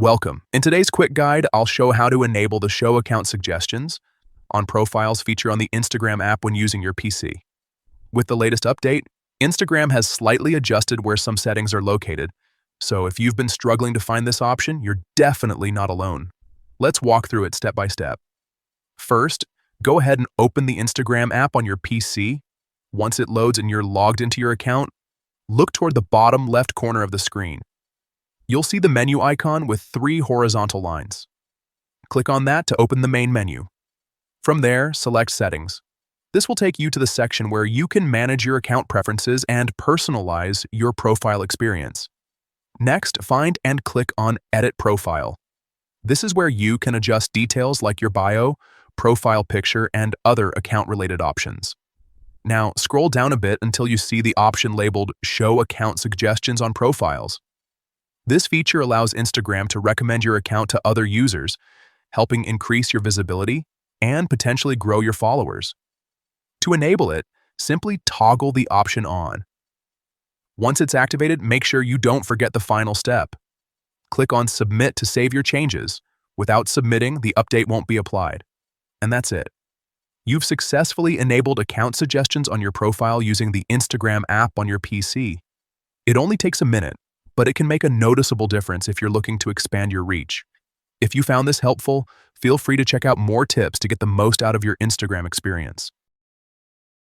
Welcome. In today's quick guide, I'll show how to enable the Show Account Suggestions on Profiles feature on the Instagram app when using your PC. With the latest update, Instagram has slightly adjusted where some settings are located, so if you've been struggling to find this option, you're definitely not alone. Let's walk through it step by step. First, go ahead and open the Instagram app on your PC. Once it loads and you're logged into your account, look toward the bottom left corner of the screen. You'll see the menu icon with 3 horizontal lines. Click on that to open the main menu. From there, select Settings. This will take you to the section where you can manage your account preferences and personalize your profile experience. Next, find and click on Edit Profile. This is where you can adjust details like your bio, profile picture, and other account-related options. Now, scroll down a bit until you see the option labeled Show Account Suggestions on Profiles. This feature allows Instagram to recommend your account to other users, helping increase your visibility and potentially grow your followers. To enable it, simply toggle the option on. Once it's activated, make sure you don't forget the final step. Click on Submit to save your changes. Without submitting, the update won't be applied. And that's it. You've successfully enabled account suggestions on your profile using the Instagram app on your PC. It only takes a minute, but it can make a noticeable difference if you're looking to expand your reach. If you found this helpful, feel free to check out more tips to get the most out of your Instagram experience.